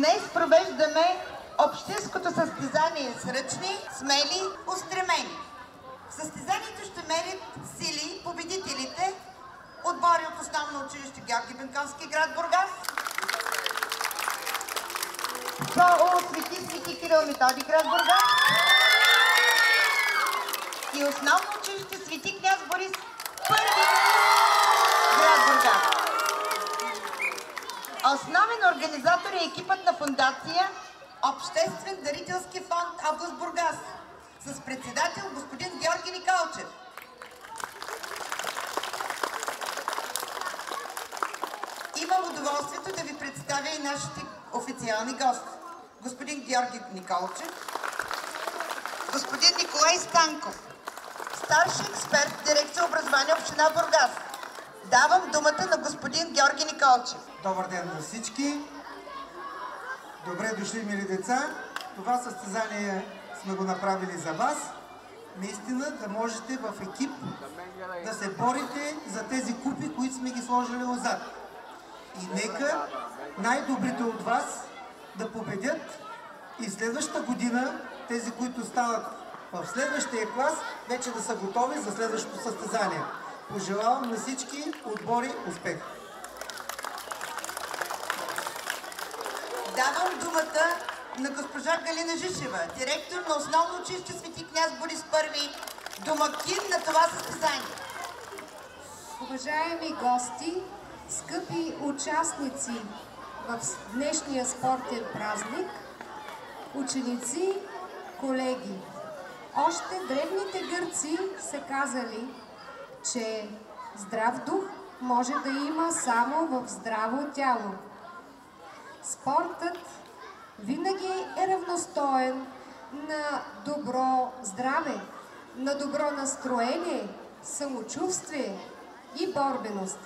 Днес провеждаме общинското състезание с ръчни, смели, устремени. В състезанието ще мерят сили победителите, отбори от основно училище Георги Бенковски, град Бургас, ПОУ Свети Кирил Методи, град Бургас и основно училище Свети княз Борис I, град Бургас. Основен организатор е екипът на фондация Обществен дарителски фонд област Бургас с председател господин Георги Николчев. Имам удоволствието да ви представя и нашите официални гости. Господин Георги Николчев, господин Николай Станков, старши експерт в дирекция образование община Бургас. Давам думата на господин Георги Николчев. Добър ден на всички! Добре дошли, мили деца! Това състезание сме го направили за вас. Наистина да можете в екип да се борите за тези купи, които сме ги сложили отзад. И нека най-добрите от вас да победят и следващата година тези, които станат в следващия клас, вече да са готови за следващото състезание. Пожелавам на всички отбори успех! Давам думата на госпожа Галина Жишева, директор на основно училище Свети княз Борис I, домакин на това състезание. Уважаеми гости, скъпи участници в днешния спортен празник, ученици, колеги, още древните гърци са казали, че здрав дух може да има само в здраво тяло. Спортът винаги е равностоен на добро здраве, на добро настроение, самочувствие и борбеност.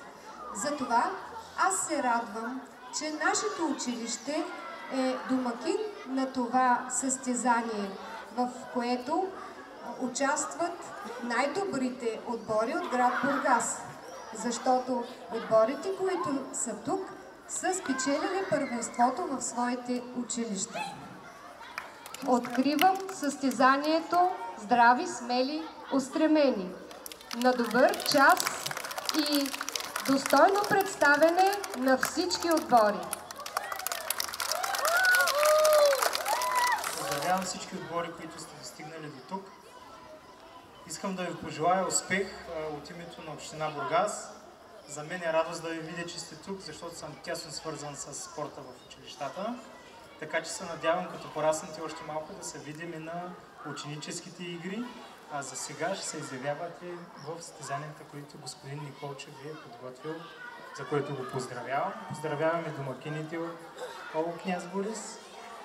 Затова аз се радвам, че нашето училище е домакин на това състезание, в което участват най-добрите отбори от град Бургас, защото отборите, които са тук, са спечелили първенството в своите училища. Откривам състезанието здрави, смели, устремени. На добър час и достойно представяне на всички отбори. Поздравявам всички отбори, които сте стигнали до тук. Искам да ви пожелая успех от името на община Бургас. За мен е радост да ви видя, че сте тук, защото съм тясно свързан с спорта в училищата. Така че се надявам, като пораснете още малко, да се видим и на ученическите игри. А за сега ще се изявявате в състезанията, които господин Николчев ви е подготвил, за което го поздравявам. Поздравяваме домакините от ПОУ Княз Борис.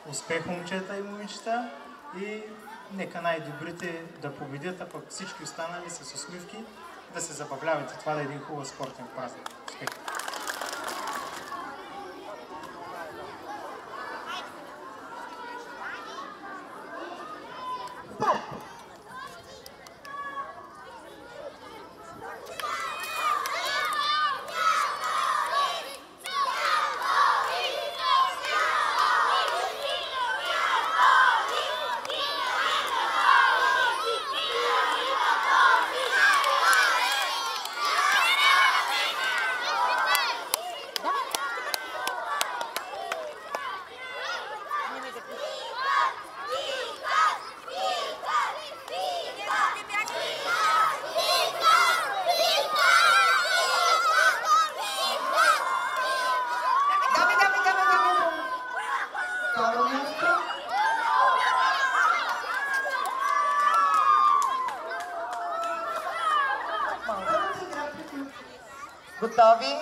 Успех, момчета и момичета, и нека най-добрите да победят, а пък всички останали с усмивки да се забавлявате. Това да е един хубав спортен празник. Успех! Готови?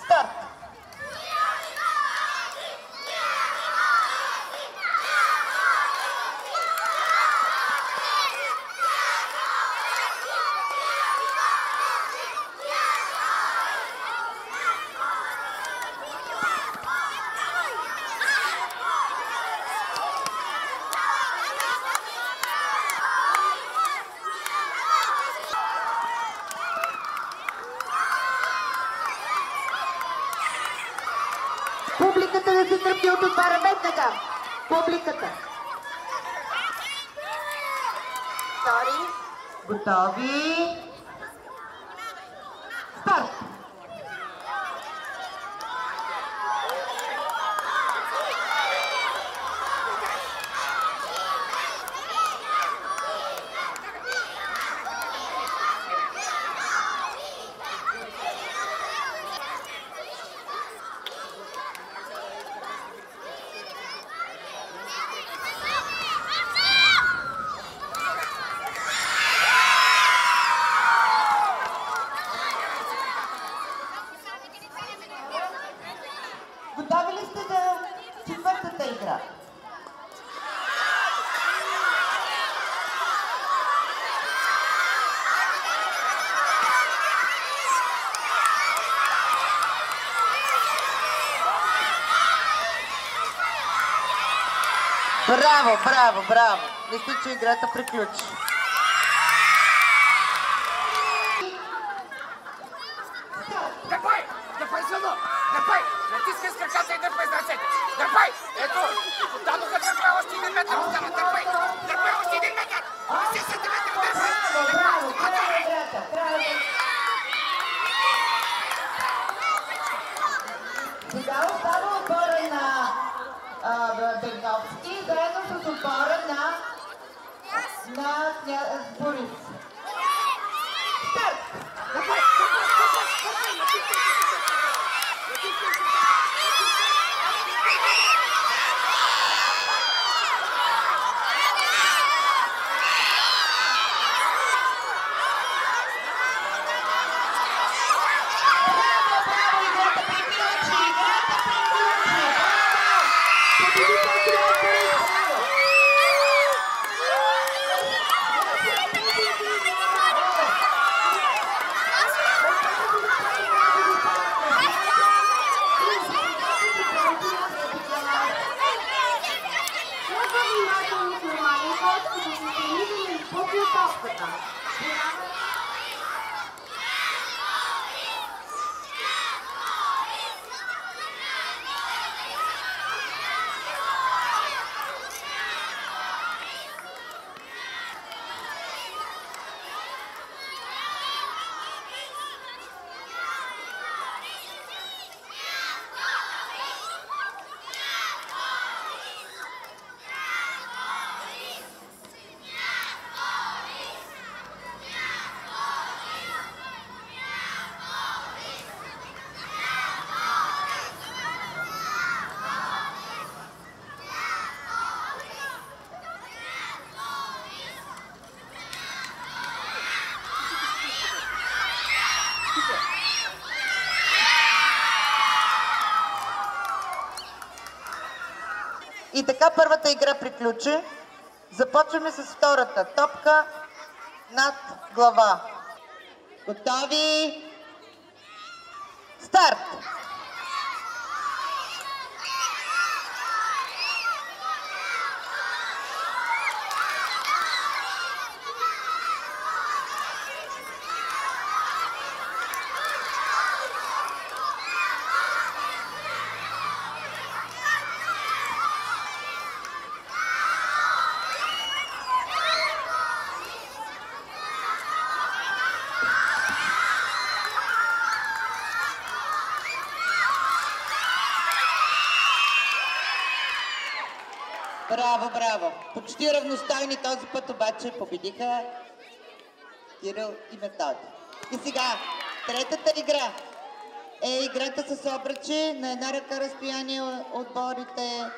Старт! се тръпне от отвара веднага. Публиката. Втори. Готови. Старт. Готови ли сте за четвъртата игра? Браво, браво, браво! Мисля, че играта приключи. Дърпай, силно! Дърпай! Натискай с краката и дърпай с ръцете! Дърпай! Ето! Дадоха дърпай още 1 метър! Остана дърпай! Дърпай още 1 метър! 10 сантиметра дърпай! Браво, браво, играта! Браво! Сега остава отбора на Бенковски, заедно с отбора на Борис. Старт! Дърпай! И така първата игра приключи. Започваме с втората. Топка над глава. Готови? Старт! Браво, браво! Почти равностойни този път обаче победиха Кирил и Методи. И сега, третата игра е играта с обръчи на една ръка разстояние отборите.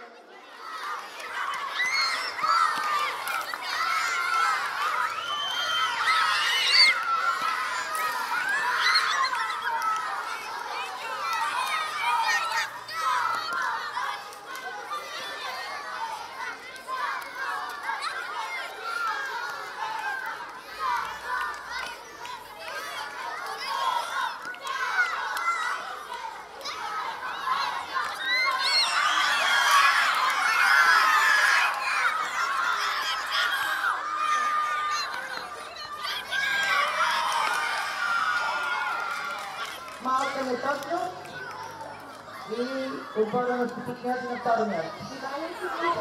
Малка неточност. и отбора на Свети князи на второ място.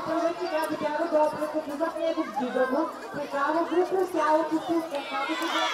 Първите князи бяха добре, като зад него вдигано, прекава го през тялото си, каквато се бе.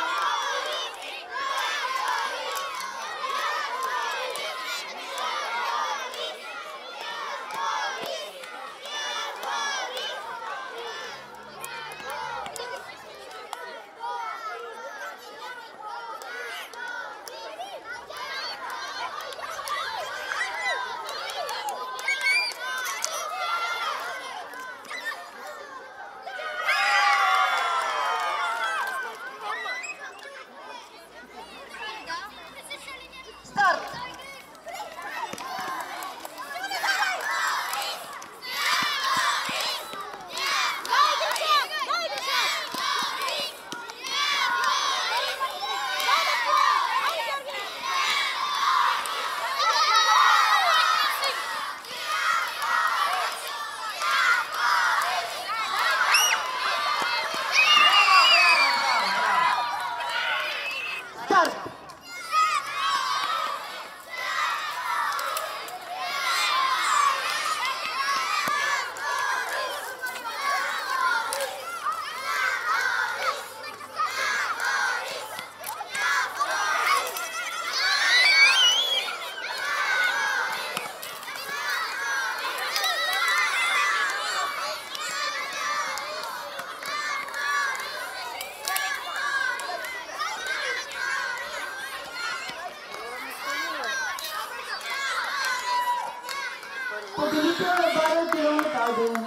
Победител на бара Кирил Методи.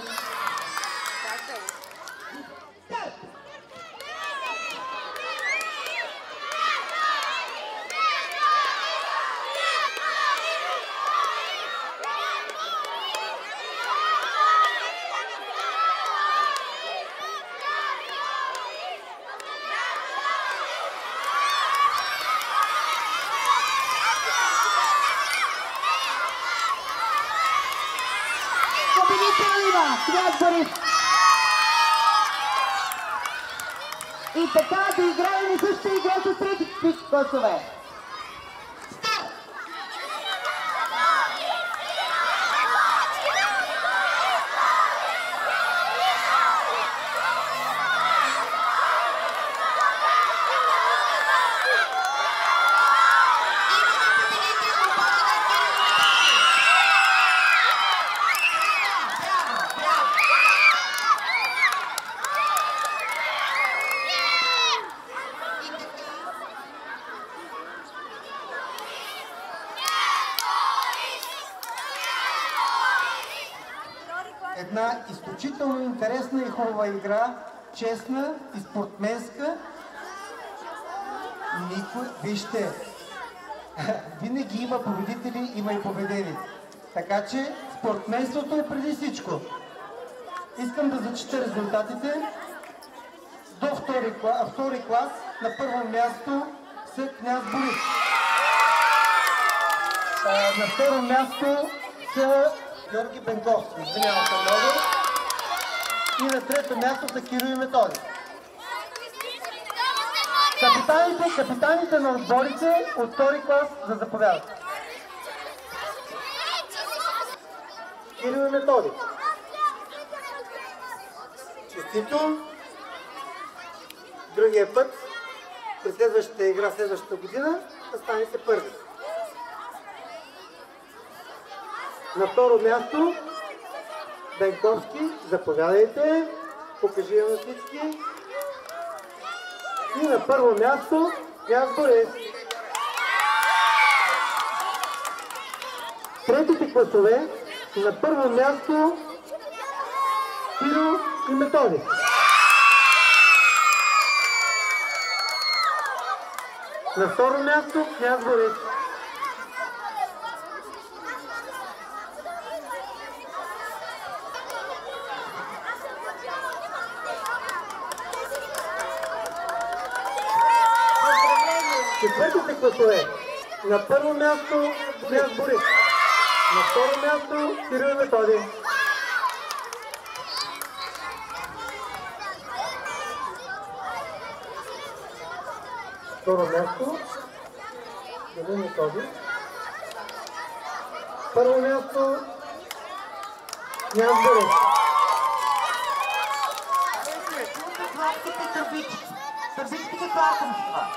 И така да играем и същата игра с трети класове. Една изключително интересна и хубава игра, честна и спортменска. Вижте, винаги има победители, има и победени. Така че спортменството е преди всичко. Искам да зачита резултатите. До втори клас на първо място са Княз Борис. На второ място са Георги Бенковски. Извинявам се много. И на трето място са Кирил и Методи. Капитаните на отборите от втори клас да заповядат. Кирил и Методи. Честито. Другия път, при следващата игра, следващата година, да станете първи. На второ място, Бенковски, заповядайте, покажи я на всички. И на първо място, Княз Борис. Третите класове, на първо място, Кирил и Методи. На второ място, Княз Борис. Четвъртите класове. На първо място Княз Борис. На второ място Кирил и Методи. Второ място Кирил и Методи. Първо място Ян Бурев. Сладките търбички. Търбичките лакомства.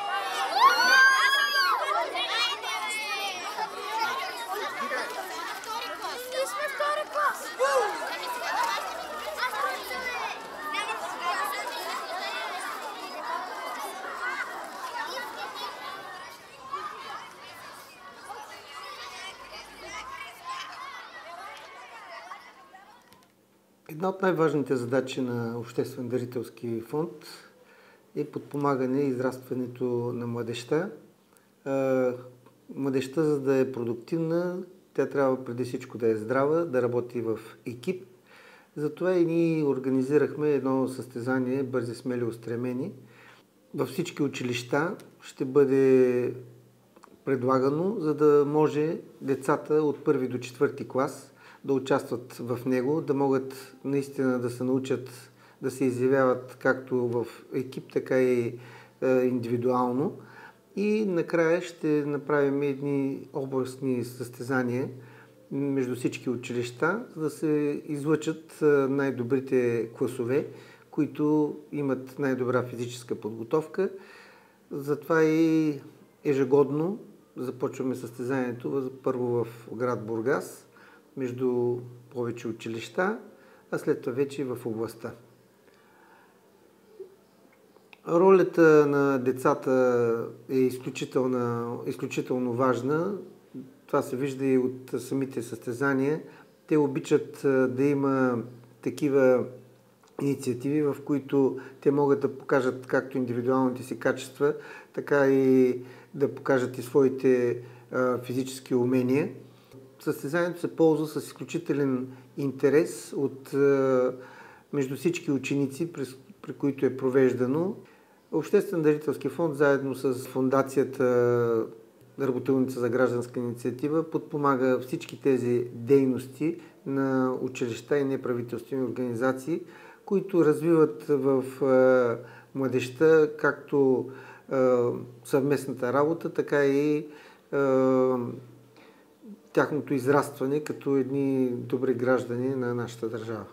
Една от най-важните задачи на Обществен дарителски фонд е подпомагане и израстването на младежта. Младежта, за да е продуктивна, тя трябва преди всичко да е здрава, да работи в екип. Затова и ние организирахме едно състезание "Бързи, смели, устремени". Във всички училища ще бъде предлагано, за да може децата от първи до четвърти клас да участват в него, да могат наистина да се научат да се изявяват както в екип, така и индивидуално. И накрая ще направим едни областни състезания между всички училища, за да се излъчат най-добрите класове, които имат най-добра физическа подготовка. Затова и ежегодно започваме състезанието първо в град Бургас, между повече училища, а след това вече и в областта. Ролята на децата е изключително важна. Това се вижда и от самите състезания. Те обичат да има такива инициативи, в които те могат да покажат както индивидуалните си качества, така и да покажат и своите физически умения. Състезанието се ползва с изключителен интерес между всички ученици, при които е провеждано. Обществен дарителски фонд заедно с фондацията Работилница за гражданска инициатива подпомага всички тези дейности на училища и неправителствени организации, които развиват в младежта както съвместната работа, така и тяхното израстване като едни добри граждани на нашата държава.